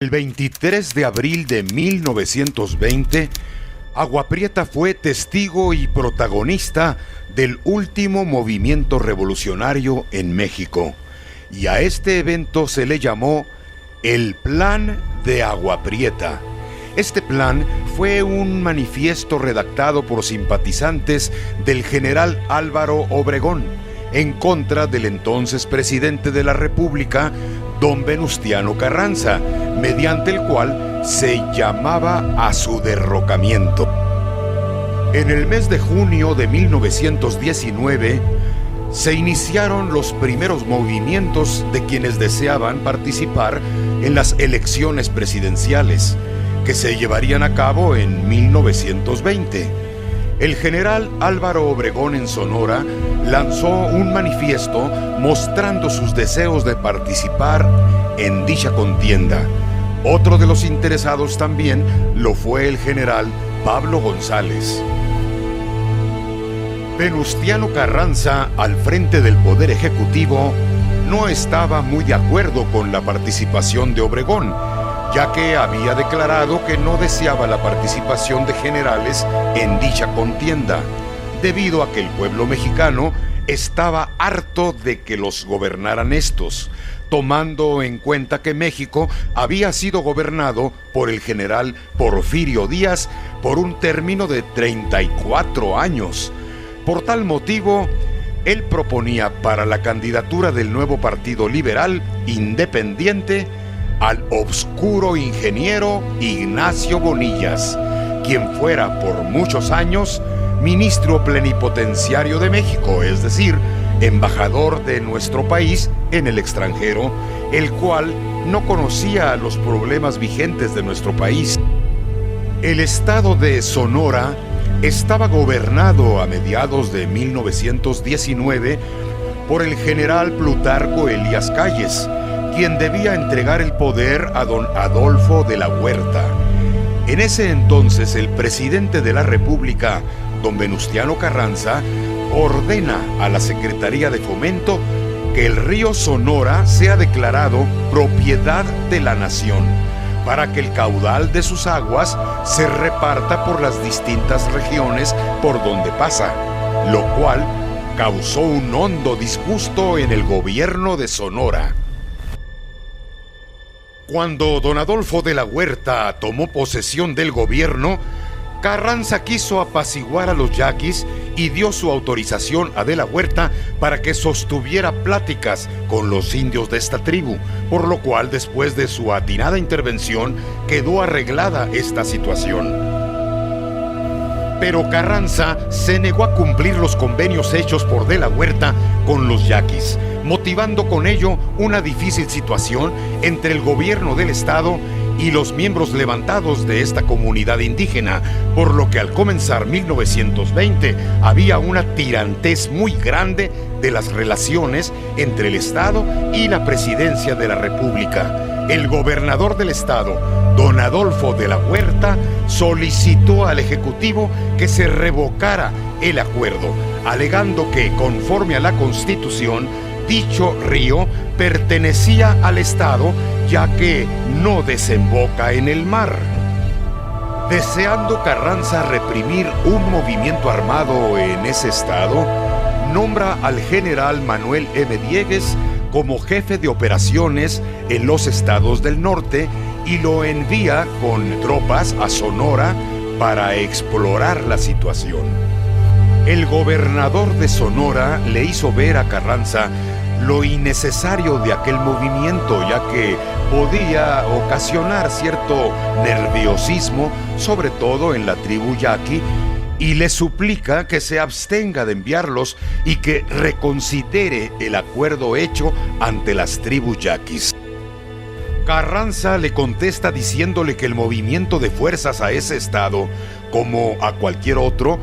El 23 de abril de 1920, Agua Prieta fue testigo y protagonista del último movimiento revolucionario en México, y a este evento se le llamó el Plan de Agua Prieta. Este plan fue un manifiesto redactado por simpatizantes del general Álvaro Obregón en contra del entonces presidente de la República, don Venustiano Carranza, mediante el cual se llamaba a su derrocamiento. En el mes de junio de 1919, se iniciaron los primeros movimientos de quienes deseaban participar en las elecciones presidenciales, que se llevarían a cabo en 1920. El general Álvaro Obregón en Sonora lanzó un manifiesto mostrando sus deseos de participar en dicha contienda. Otro de los interesados también lo fue el general Pablo González. Venustiano Carranza, al frente del Poder Ejecutivo, no estaba muy de acuerdo con la participación de Obregón, ya que había declarado que no deseaba la participación de generales en dicha contienda, debido a que el pueblo mexicano estaba harto de que los gobernaran estos, tomando en cuenta que México había sido gobernado por el general Porfirio Díaz por un término de 34 años. Por tal motivo, él proponía para la candidatura del nuevo Partido Liberal Independiente al obscuro ingeniero Ignacio Bonillas, quien fuera por muchos años ministro plenipotenciario de México, es decir, embajador de nuestro país en el extranjero, el cual no conocía los problemas vigentes de nuestro país. El estado de Sonora estaba gobernado a mediados de 1919 por el general Plutarco Elías Calles, quien debía entregar el poder a don Adolfo de la Huerta. En ese entonces, el presidente de la República, don Venustiano Carranza, ordena a la Secretaría de Fomento que el río Sonora sea declarado propiedad de la nación, para que el caudal de sus aguas se reparta por las distintas regiones por donde pasa, lo cual causó un hondo disgusto en el gobierno de Sonora. Cuando don Adolfo de la Huerta tomó posesión del gobierno, Carranza quiso apaciguar a los yaquis y dio su autorización a de la Huerta para que sostuviera pláticas con los indios de esta tribu, por lo cual, después de su atinada intervención, quedó arreglada esta situación. Pero Carranza se negó a cumplir los convenios hechos por de la Huerta con los yaquis, motivando con ello una difícil situación entre el gobierno del estado y los miembros levantados de esta comunidad indígena, por lo que al comenzar 1920 había una tirantez muy grande de las relaciones entre el Estado y la presidencia de la República. El gobernador del estado, don Adolfo de la Huerta, solicitó al Ejecutivo que se revocara el acuerdo, alegando que, conforme a la Constitución, dicho río pertenecía al Estado, ya que no desemboca en el mar. Deseando Carranza reprimir un movimiento armado en ese estado, nombra al general Manuel M. Diegues como jefe de operaciones en los estados del norte y lo envía con tropas a Sonora para explorar la situación. El gobernador de Sonora le hizo ver a Carranza lo innecesario de aquel movimiento, ya que podía ocasionar cierto nerviosismo, sobre todo en la tribu yaqui, y le suplica que se abstenga de enviarlos y que reconsidere el acuerdo hecho ante las tribus yaquis. Carranza le contesta diciéndole que el movimiento de fuerzas a ese estado, como a cualquier otro,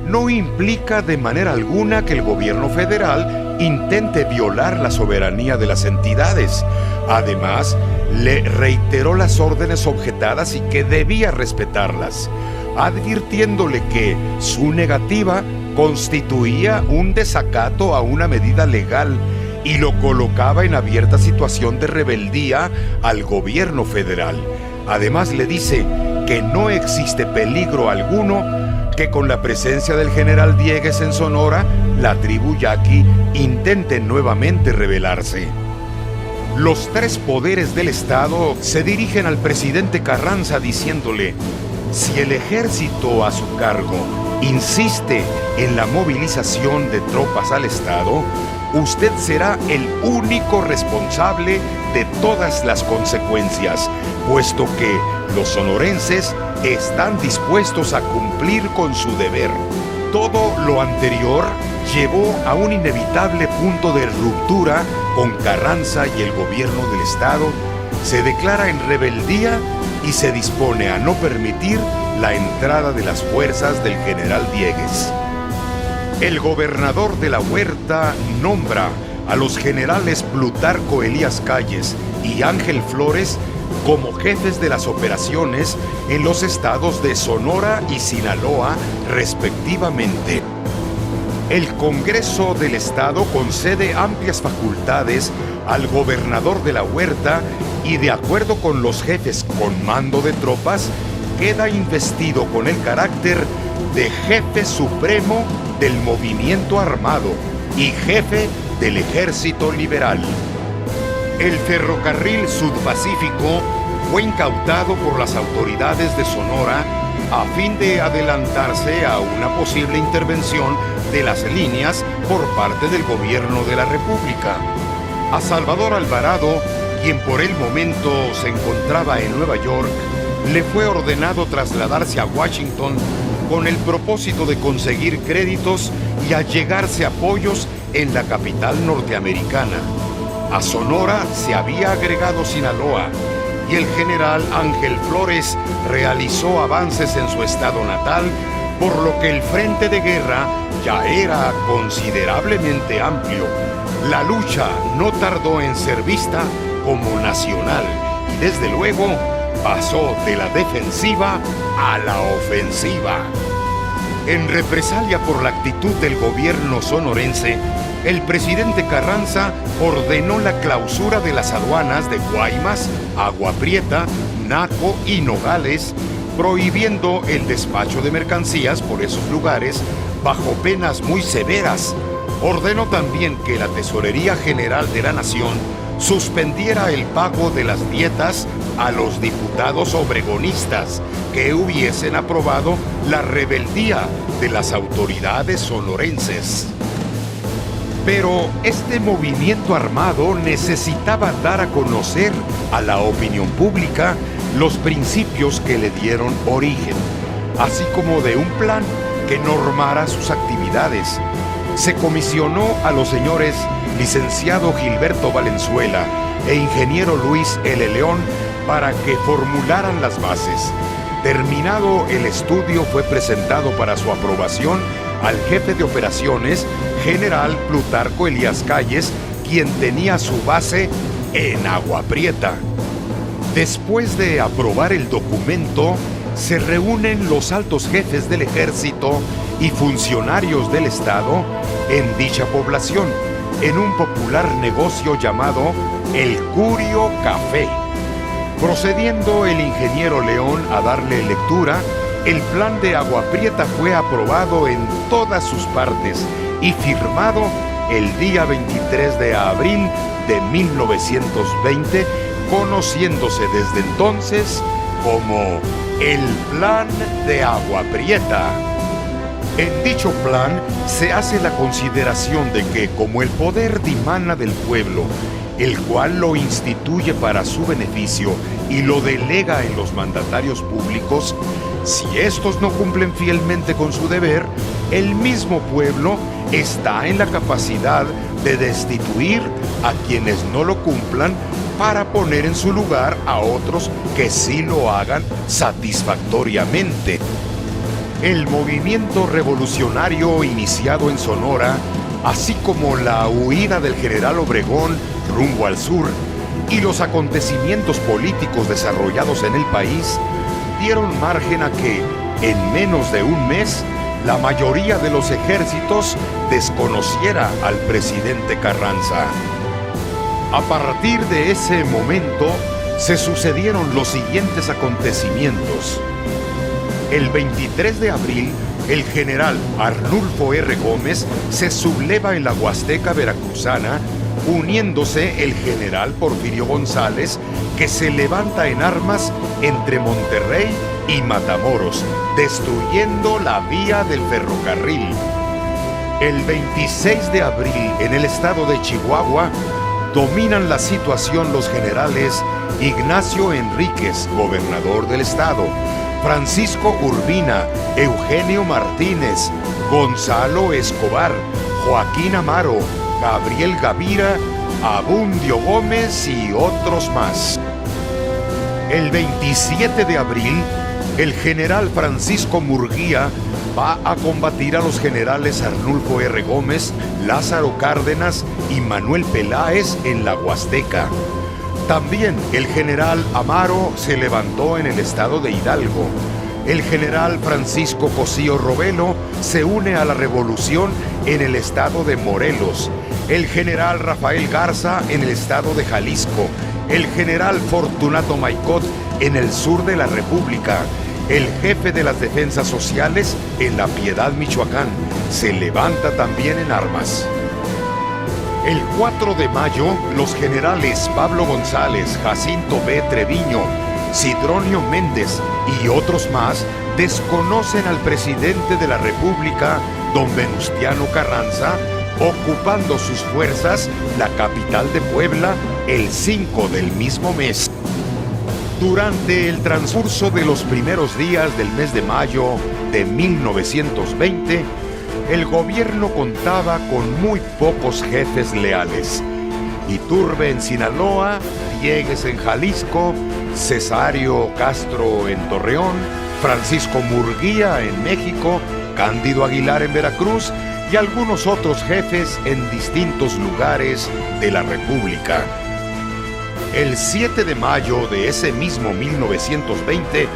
no implica de manera alguna que el gobierno federal intente violar la soberanía de las entidades. Además, le reiteró las órdenes objetadas y que debía respetarlas, advirtiéndole que su negativa constituía un desacato a una medida legal y lo colocaba en abierta situación de rebeldía al gobierno federal. Además le dice que no existe peligro alguno que con la presencia del general Diegues en Sonora, la tribu yaqui intente nuevamente rebelarse. Los tres poderes del Estado se dirigen al presidente Carranza diciéndole: si el ejército a su cargo insiste en la movilización de tropas al Estado, usted será el único responsable de todas las consecuencias, puesto que los sonorenses están dispuestos a cumplir con su deber. Todo lo anterior llevó a un inevitable punto de ruptura con Carranza y el gobierno del Estado. Se declara en rebeldía y se dispone a no permitir la entrada de las fuerzas del general Diegues. El gobernador de la Huerta nombra a los generales Plutarco Elías Calles y Ángel Flores como jefes de las operaciones en los estados de Sonora y Sinaloa, respectivamente. El Congreso del Estado concede amplias facultades al gobernador de la Huerta y, de acuerdo con los jefes con mando de tropas, queda investido con el carácter de jefe supremo del movimiento armado y jefe del ejército liberal. El ferrocarril Sudpacífico fue incautado por las autoridades de Sonora a fin de adelantarse a una posible intervención de las líneas por parte del gobierno de la República. A Salvador Alvarado, quien por el momento se encontraba en Nueva York, le fue ordenado trasladarse a Washington con el propósito de conseguir créditos y allegarse apoyos en la capital norteamericana. A Sonora se había agregado Sinaloa y el general Ángel Flores realizó avances en su estado natal, por lo que el frente de guerra ya era considerablemente amplio. La lucha no tardó en ser vista como nacional y desde luego pasó de la defensiva a la ofensiva. En represalia por la actitud del gobierno sonorense, el presidente Carranza ordenó la clausura de las aduanas de Guaymas, Agua Prieta, Naco y Nogales, prohibiendo el despacho de mercancías por esos lugares bajo penas muy severas. Ordenó también que la Tesorería General de la Nación suspendiera el pago de las dietas a los diputados obregonistas que hubiesen aprobado la rebeldía de las autoridades sonorenses. Pero este movimiento armado necesitaba dar a conocer a la opinión pública los principios que le dieron origen, así como de un plan que normara sus actividades. Se comisionó a los señores licenciado Gilberto Valenzuela e ingeniero Luis L. León para que formularan las bases. Terminado el estudio, fue presentado para su aprobación al jefe de operaciones, general Plutarco Elías Calles, quien tenía su base en Agua Prieta. Después de aprobar el documento, se reúnen los altos jefes del ejército y funcionarios del Estado en dicha población, en un popular negocio llamado El Curio Café. Procediendo el ingeniero León a darle lectura, el plan de Agua Prieta fue aprobado en todas sus partes y firmado el día 23 de abril de 1920, conociéndose desde entonces como el Plan de Agua Prieta. En dicho plan se hace la consideración de que, como el poder dimana del pueblo, el cual lo instituye para su beneficio y lo delega en los mandatarios públicos, si estos no cumplen fielmente con su deber, el mismo pueblo está en la capacidad de destituir a quienes no lo cumplan para poner en su lugar a otros que sí lo hagan satisfactoriamente. El movimiento revolucionario iniciado en Sonora, así como la huida del general Obregón rumbo al sur y los acontecimientos políticos desarrollados en el país, dieron margen a que, en menos de un mes, la mayoría de los ejércitos desconociera al presidente Carranza. A partir de ese momento, se sucedieron los siguientes acontecimientos. El 23 de abril, el general Arnulfo R. Gómez se subleva en la Huasteca veracruzana, uniéndose el general Porfirio González, que se levanta en armas entre Monterrey y Matamoros, destruyendo la vía del ferrocarril. El 26 de abril, en el estado de Chihuahua, dominan la situación los generales Ignacio Enríquez, gobernador del estado, Francisco Urbina, Eugenio Martínez, Gonzalo Escobar, Joaquín Amaro, Gabriel Gavira, Abundio Gómez y otros más. El 27 de abril, el general Francisco Murguía va a combatir a los generales Arnulfo R. Gómez, Lázaro Cárdenas y Manuel Peláez en la Huasteca. También el general Amaro se levantó en el estado de Hidalgo. El general Francisco Cosío Robelo se une a la revolución en el estado de Morelos. El general Rafael Garza en el estado de Jalisco. El general Fortunato Maicot en el sur de la República. El jefe de las defensas sociales en La Piedad, Michoacán, se levanta también en armas. El 4 de mayo, los generales Pablo González, Jacinto B. Treviño, Sidronio Méndez y otros más desconocen al presidente de la República, don Venustiano Carranza, ocupando sus fuerzas la capital de Puebla el 5 del mismo mes. Durante el transcurso de los primeros días del mes de mayo de 1920, el gobierno contaba con muy pocos jefes leales. Iturbe en Sinaloa, Diegues en Jalisco, Cesario Castro en Torreón, Francisco Murguía en México, Cándido Aguilar en Veracruz y algunos otros jefes en distintos lugares de la República. El 7 de mayo de ese mismo 1920,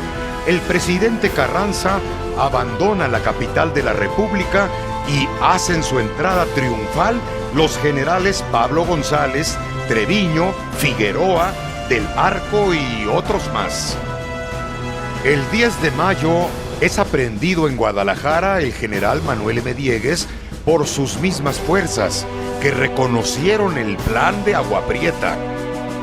el presidente Carranza abandona la capital de la República y hacen su entrada triunfal los generales Pablo González, Treviño, Figueroa, Del Arco y otros más. El 10 de mayo es aprehendido en Guadalajara el general Manuel M. Diegues por sus mismas fuerzas, que reconocieron el plan de Agua Prieta.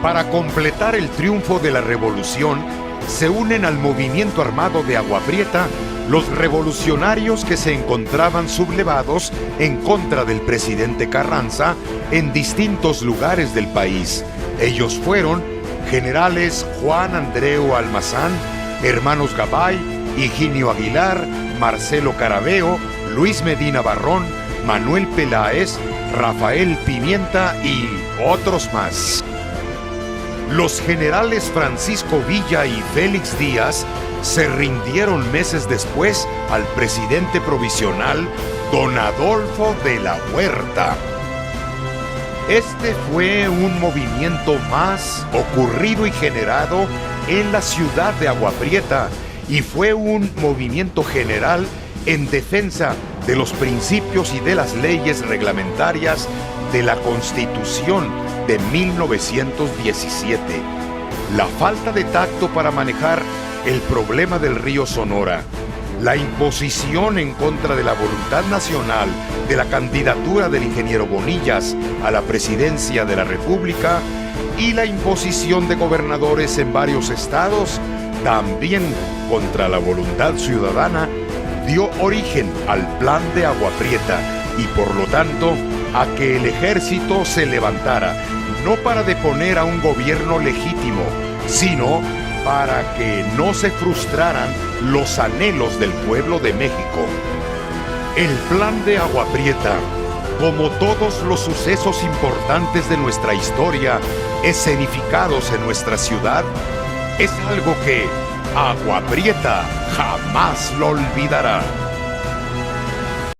Para completar el triunfo de la revolución, se unen al movimiento armado de Agua Prieta los revolucionarios que se encontraban sublevados en contra del presidente Carranza en distintos lugares del país. Ellos fueron generales Juan Andreu Almazán, hermanos Gabay, Higinio Aguilar, Marcelo Caraveo, Luis Medina Barrón, Manuel Peláez, Rafael Pimienta y otros más. Los generales Francisco Villa y Félix Díaz se rindieron meses después al presidente provisional don Adolfo de la Huerta. Este fue un movimiento más ocurrido y generado en la ciudad de Agua Prieta y fue un movimiento general en defensa de los principios y de las leyes reglamentarias de la Constitución de 1917. La falta de tacto para manejar el problema del río Sonora, la imposición en contra de la voluntad nacional de la candidatura del ingeniero Bonillas a la presidencia de la República y la imposición de gobernadores en varios estados, también contra la voluntad ciudadana, dio origen al plan de Agua Prieta y por lo tanto a que el ejército se levantara, no para deponer a un gobierno legítimo, sino para que no se frustraran los anhelos del pueblo de México. El plan de Agua Prieta, como todos los sucesos importantes de nuestra historia escenificados en nuestra ciudad, es algo que Agua Prieta jamás lo olvidará.